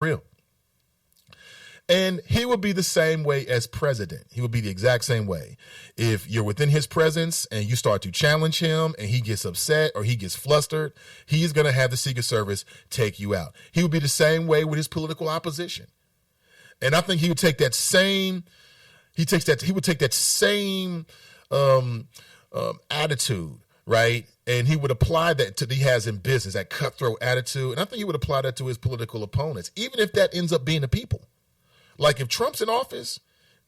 real. And he would be the same way as president. He would be the exact same way. If you're within his presence and you start to challenge him and he gets upset or he gets flustered, he is going to have the Secret Service take you out. He would be the same way with his political opposition. And I think he would take that same, he would take that same attitude, right? And he would apply that to he has in business, that cutthroat attitude. And I think he would apply that to his political opponents, even if that ends up being the people. Like if Trump's in office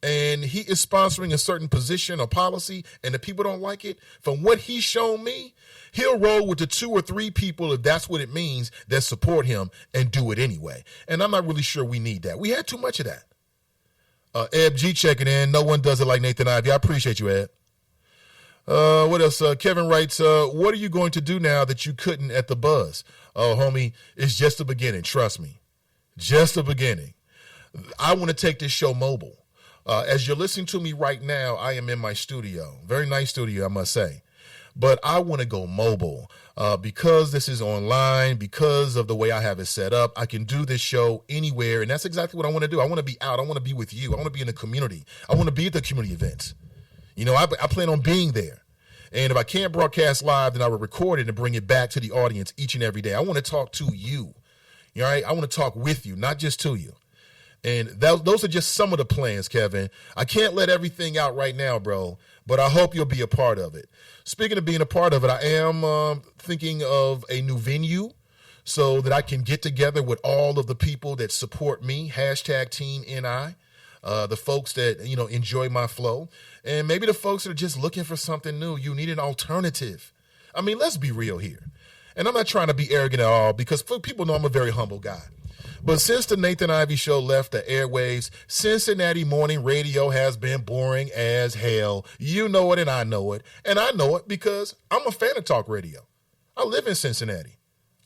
and he is sponsoring a certain position or policy and the people don't like it, from what he's shown me, he'll roll with the 2 or 3 people, if that's what it means, that support him and do it anyway. And I'm not really sure we need that. We had too much of that. Eb G checking in. No one does it like Nathan Ivey. I appreciate you, Ed. What else? Kevin writes, what are you going to do now that you couldn't at the Buzz? Oh, homie, it's just the beginning. Trust me. Just the beginning. I want to take this show mobile. As you're listening to me right now, I am in my studio. Very nice studio, I must say. But I want to go mobile because this is online, because of the way I have it set up. I can do this show anywhere, and that's exactly what I want to do. I want to be out. I want to be with you. I want to be in the community. I want to be at the community events. You know, I plan on being there. And if I can't broadcast live, then I will record it and bring it back to the audience each and every day. I want to talk to you. All right? I want to talk with you, not just to you. And those are just some of the plans, Kevin. I can't let everything out right now, bro, but I hope you'll be a part of it. Speaking of being a part of it, I am thinking of a new venue so that I can get together with all of the people that support me, hashtag Team NI, the folks that, you know, enjoy my flow, and maybe the folks that are just looking for something new. You need an alternative. I mean, let's be real here. And I'm not trying to be arrogant at all because people know I'm a very humble guy. But since the Nathan Ivey Show left the airwaves, Cincinnati morning radio has been boring as hell. You know it and I know it. And I know it because I'm a fan of talk radio. I live in Cincinnati.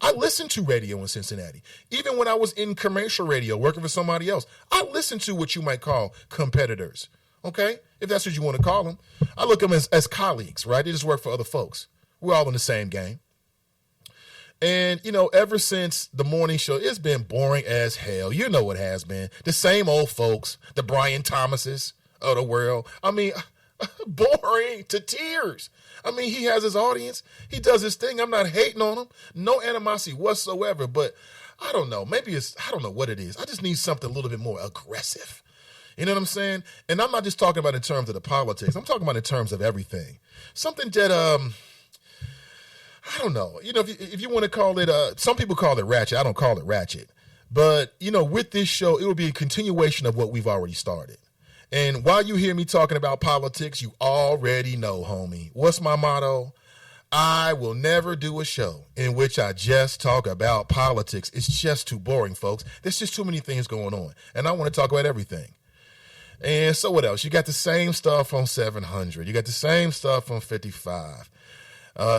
I listen to radio in Cincinnati. Even when I was in commercial radio working for somebody else, I listened to what you might call competitors, okay? If that's what you want to call them. I look at them as colleagues, right? They just work for other folks. We're all in the same game. And, you know, ever since the morning show, it's been boring as hell. You know it has been. The same old folks, the Brian Thomases of the world. I mean, boring to tears. I mean, he has his audience. He does his thing. I'm not hating on him. No animosity whatsoever. But I don't know. Maybe I don't know what it is. I just need something a little bit more aggressive. You know what I'm saying? And I'm not just talking about in terms of the politics. I'm talking about in terms of everything. Something that, I don't know. You know, if you want to call it, some people call it ratchet. I don't call it ratchet. But, you know, with this show, it will be a continuation of what we've already started. And while you hear me talking about politics, you already know, homie. What's my motto? I will never do a show in which I just talk about politics. It's just too boring, folks. There's just too many things going on. And I want to talk about everything. And so what else? You got the same stuff on 700. You got the same stuff on 55.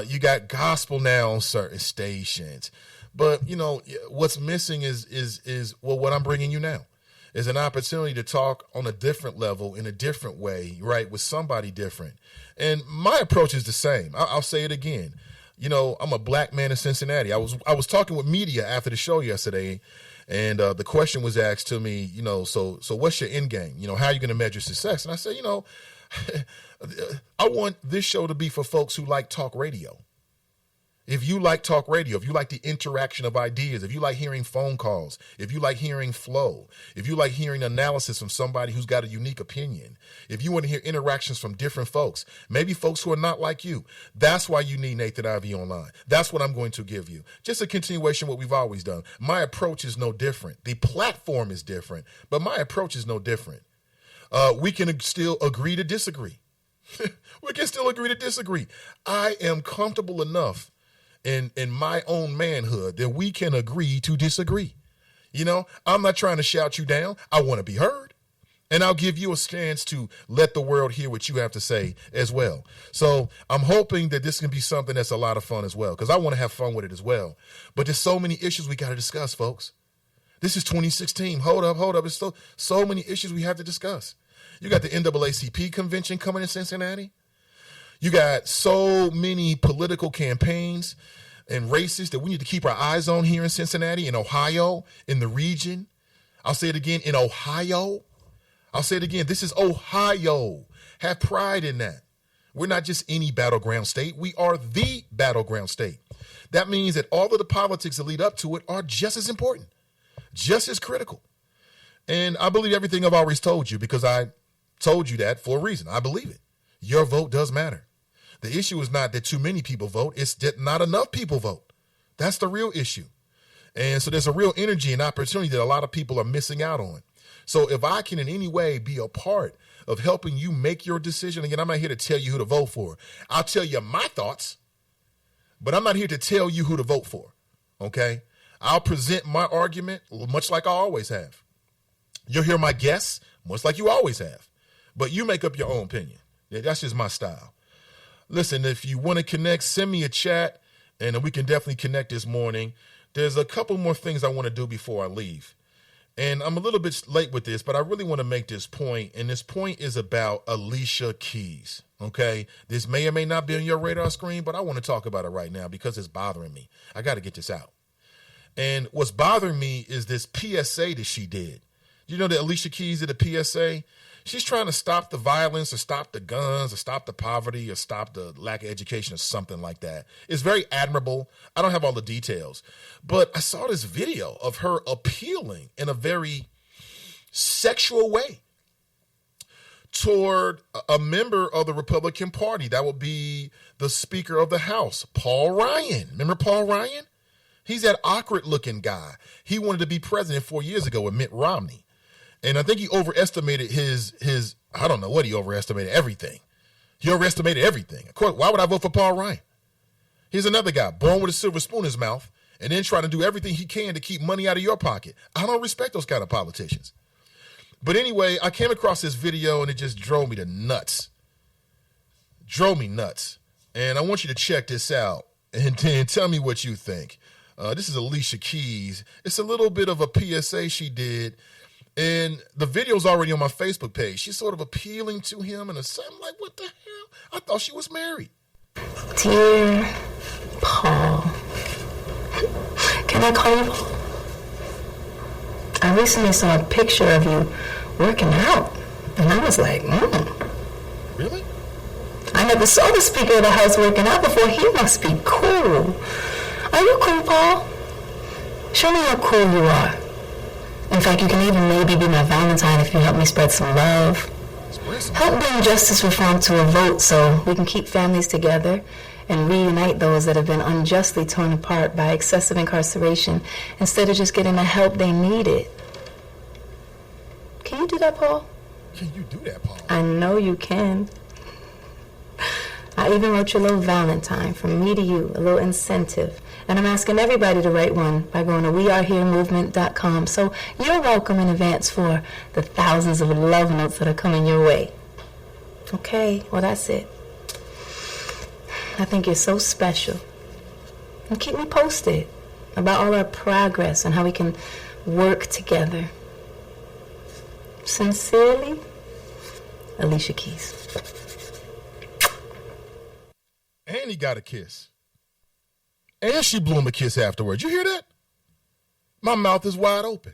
You got gospel now on certain stations, but you know what's missing is what I'm bringing you now is an opportunity to talk on a different level in a different way, right? With somebody different. And my approach is the same. I'll say it again. You know, I'm a black man in Cincinnati. I was talking with media after the show yesterday, and the question was asked to me, you know, so what's your end game? You know, how are you going to measure success? And I said, you know, I want this show to be for folks who like talk radio. If you like talk radio, if you like the interaction of ideas, if you like hearing phone calls, if you like hearing flow, if you like hearing analysis from somebody who's got a unique opinion, if you want to hear interactions from different folks, maybe folks who are not like you, that's why you need Nathan Ivey Online. That's what I'm going to give you. Just a continuation of what we've always done. My approach is no different. The platform is different, but my approach is no different. We can still agree to disagree. We can still agree to disagree. I am comfortable enough in my own manhood that we can agree to disagree. You know, I'm not trying to shout you down. I want to be heard. And I'll give you a chance to let the world hear what you have to say as well. So I'm hoping that this can be something that's a lot of fun as well, because I want to have fun with it as well. But there's so many issues we got to discuss, folks. This is 2016. Hold up. There's so many issues we have to discuss. You got the NAACP convention coming in Cincinnati. You got so many political campaigns and races that we need to keep our eyes on here in Cincinnati, in Ohio, in the region. I'll say it again, in Ohio. I'll say it again. This is Ohio. Have pride in that. We're not just any battleground state. We are the battleground state. That means that all of the politics that lead up to it are just as important, just as critical. And I believe everything I've always told you because I told you that for a reason. I believe it. Your vote does matter. The issue is not that too many people vote. It's that not enough people vote. That's the real issue. And so there's a real energy and opportunity that a lot of people are missing out on. So if I can in any way be a part of helping you make your decision, again, I'm not here to tell you who to vote for. I'll tell you my thoughts, but I'm not here to tell you who to vote for, okay? I'll present my argument much like I always have. You'll hear my guess much like you always have, but you make up your own opinion. Yeah, that's just my style. Listen, if you want to connect, send me a chat, and we can definitely connect this morning. There's a couple more things I want to do before I leave. And I'm a little bit late with this, but I really want to make this point, and this point is about Alicia Keys, okay? This may or may not be on your radar screen, but I want to talk about it right now because it's bothering me. I got to get this out. And what's bothering me is this PSA that she did. You know that Alicia Keys did a PSA? She's trying to stop the violence or stop the guns or stop the poverty or stop the lack of education or something like that. It's very admirable. I don't have all the details, but I saw this video of her appealing in a very sexual way toward a member of the Republican Party. That would be the Speaker of the House, Paul Ryan. Remember Paul Ryan? He's that awkward-looking guy. He wanted to be president 4 years ago with Mitt Romney. And I think he overestimated his I don't know what he overestimated, everything. He overestimated everything. Of course, why would I vote for Paul Ryan? Here's another guy, born with a silver spoon in his mouth, and then trying to do everything he can to keep money out of your pocket. I don't respect those kind of politicians. But anyway, I came across this video, and it just drove me to nuts. Drove me nuts. And I want you to check this out and tell me what you think. This is Alicia Keys. It's a little bit of a PSA she did. And the video's already on my Facebook page. She's sort of appealing to him and I'm like, what the hell? I thought she was married. Dear Paul, can I call you Paul? I recently saw a picture of you working out, and I was like, Really? I never saw the Speaker of the House working out before. He must be cool. Are you cool, Paul? Show me how cool you are. In fact, you can even maybe be my Valentine if you help me spread some love. Help bring justice reform to a vote so we can keep families together and reunite those that have been unjustly torn apart by excessive incarceration instead of just getting the help they needed. Can you do that, Paul? Can you do that, Paul? I know you can. I even wrote you a little Valentine from me to you, a little incentive. And I'm asking everybody to write one by going to weareheremovement.com. So you're welcome in advance for the thousands of love notes that are coming your way. Okay, well, that's it. I think you're so special. And keep me posted about all our progress and how we can work together. Sincerely, Alicia Keys. And he got a kiss. And she blew him a kiss afterwards. You hear that? My mouth is wide open.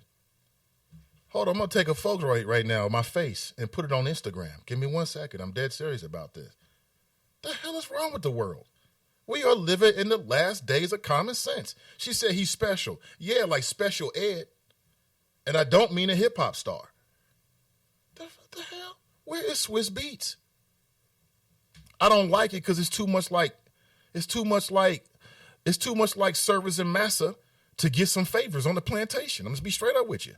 Hold on, I'm going to take a photo right now of my face and put it on Instagram. Give me 1 second. I'm dead serious about this. The hell is wrong with the world? We are living in the last days of common sense. She said he's special. Yeah, like Special Ed. And I don't mean a hip-hop star. The hell? Where is Swiss Beats? I don't like it because it's too much like Servers and Massa to get some favors on the plantation. I'm going to be straight up with you.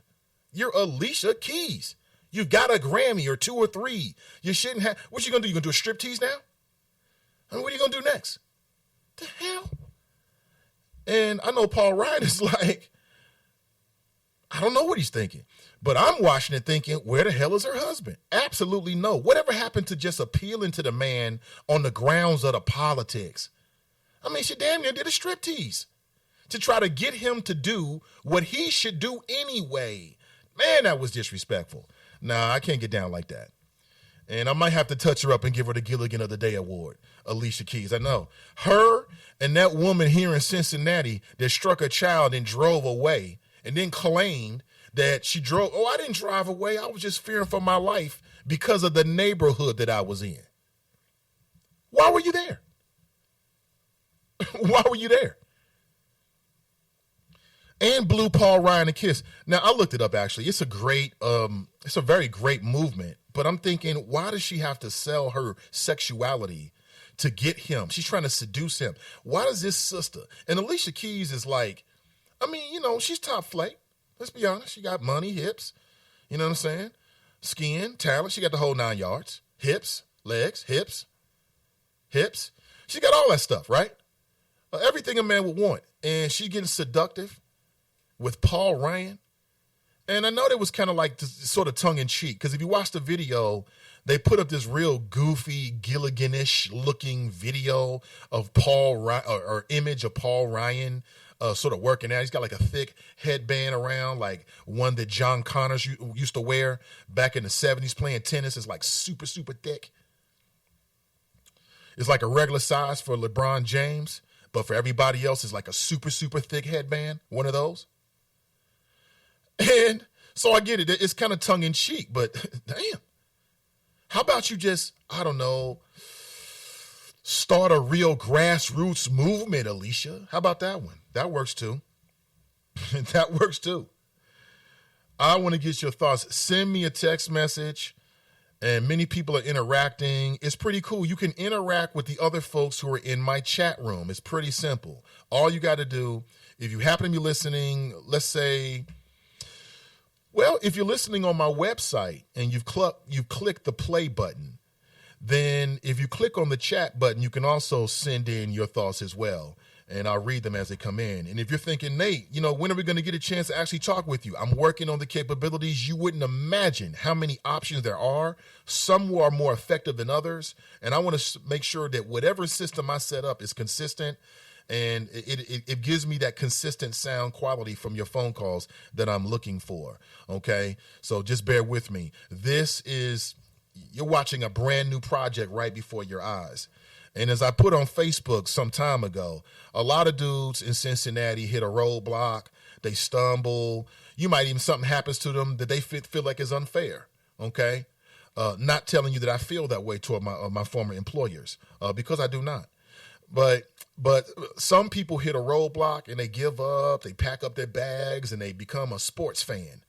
You're Alicia Keys. You've got a Grammy or 2 or 3. You shouldn't have. What you going to do? You going to do a striptease now? I mean, what are you going to do next? The hell? And I know Paul Ryan is like, I don't know what he's thinking. But I'm watching it thinking, where the hell is her husband? Absolutely no. Whatever happened to just appealing to the man on the grounds of the politics? I mean, she damn near did a striptease to try to get him to do what he should do anyway. Man, that was disrespectful. Nah, I can't get down like that. And I might have to touch her up and give her the Gilligan of the Day award, Alicia Keys. I know. Her and that woman here in Cincinnati that struck a child and drove away and then claimed that she drove. Oh, I didn't drive away. I was just fearing for my life because of the neighborhood that I was in. Why were you there? Why were you there? And blew Paul Ryan a kiss. Now, I looked it up, actually. It's a very great movement. But I'm thinking, why does she have to sell her sexuality to get him? She's trying to seduce him. Why does this sister? And Alicia Keys is like, I mean, you know, she's top flight. Let's be honest. She got money, hips. You know what I'm saying? Skin, talent. She got the whole 9 yards. Hips, legs, hips. She got all that stuff, right? Everything a man would want. And she getting seductive with Paul Ryan. And I know that was kind of like sort of tongue-in-cheek, because if you watch the video, they put up this real goofy, Gilligan-ish looking video of Paul Ryan, or image of Paul Ryan sort of working out. He's got like a thick headband around, like one that John Connors used to wear back in the 70s playing tennis. It's like super, super thick. It's like a regular size for LeBron James, but for everybody else, it's like a super, super thick headband, one of those. And so I get it. It's kind of tongue-in-cheek, but damn. How about you just, I don't know, start a real grassroots movement, Alicia? How about that one? That works too. That works too. I want to get your thoughts. Send me a text message, and many people are interacting. It's pretty cool. You can interact with the other folks who are in my chat room. It's pretty simple. All you got to do, if you happen to be listening, let's say, well, if you're listening on my website and you've clicked the play button, then if you click on the chat button, you can also send in your thoughts as well, and I'll read them as they come in. And if you're thinking, Nate, you know, when are we going to get a chance to actually talk with you? I'm working on the capabilities. You wouldn't imagine how many options there are. Some are more effective than others, and I want to make sure that whatever system I set up is consistent, and it gives me that consistent sound quality from your phone calls that I'm looking for, okay? So just bear with me. You're watching a brand new project right before your eyes. And as I put on Facebook some time ago, a lot of dudes in Cincinnati hit a roadblock, they stumble, something happens to them that they feel like is unfair, okay? Not telling you that I feel that way toward my former employers, because I do not. But some people hit a roadblock and they give up, they pack up their bags, and they become a sports fan.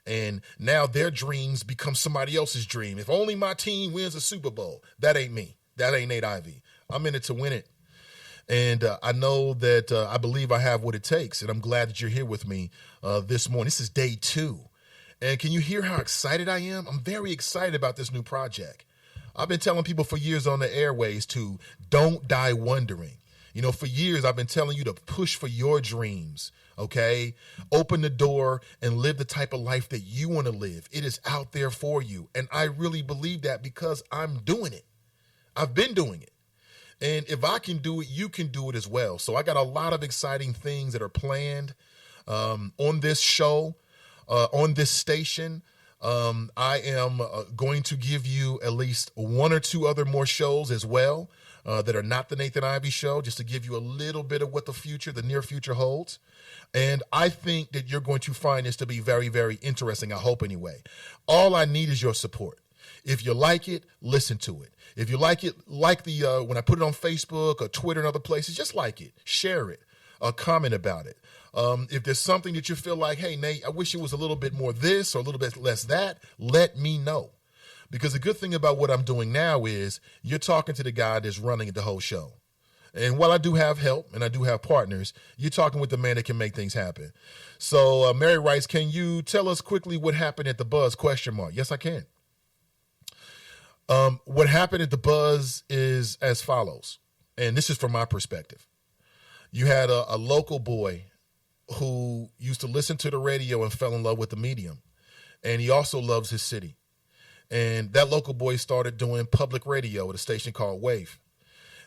And now their dreams become somebody else's dream. If only my team wins a Super Bowl. That ain't me. That ain't Nate Ivey. I'm in it to win it. And I know that I believe I have what it takes. And I'm glad that you're here with me this morning. This is day 2. And can you hear how excited I am? I'm very excited about this new project. I've been telling people for years on the airways to don't die wondering. You know, for years, I've been telling you to push for your dreams, okay? Open the door and live the type of life that you want to live. It is out there for you. And I really believe that because I'm doing it. I've been doing it. And if I can do it, you can do it as well. So I got a lot of exciting things that are planned on this show, on this station. I am going to give you at least 1 or 2 other more shows as well. That are not the Nathan Ivey Show, just to give you a little bit of what the near future holds. And I think that you're going to find this to be very, very interesting, I hope anyway. All I need is your support. If you like it, listen to it. If you like it, like when I put it on Facebook or Twitter and other places, just like it, share it, comment about it. If there's something that you feel like, hey, Nate, I wish it was a little bit more this or a little bit less that, let me know. Because the good thing about what I'm doing now is you're talking to the guy that's running the whole show. And while I do have help and I do have partners, you're talking with the man that can make things happen. So Mary writes, can you tell us quickly what happened at the Buzz? ? Yes, I can. What happened at the Buzz is as follows. And this is from my perspective. You had a local boy who used to listen to the radio and fell in love with the medium. And he also loves his city. And that local boy started doing public radio at a station called Wave.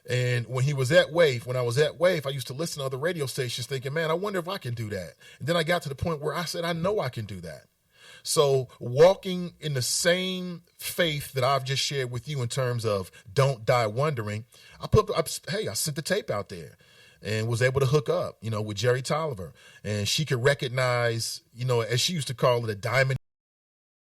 And when I was at Wave, I used to listen to other radio stations thinking, man, I wonder if I can do that. And then I got to the point where I said, I know I can do that. So walking in the same faith that I've just shared with you in terms of don't die wondering, I sent the tape out there. and was able to hook up, with Jerry Tolliver. And she could recognize, as she used to call it, a diamond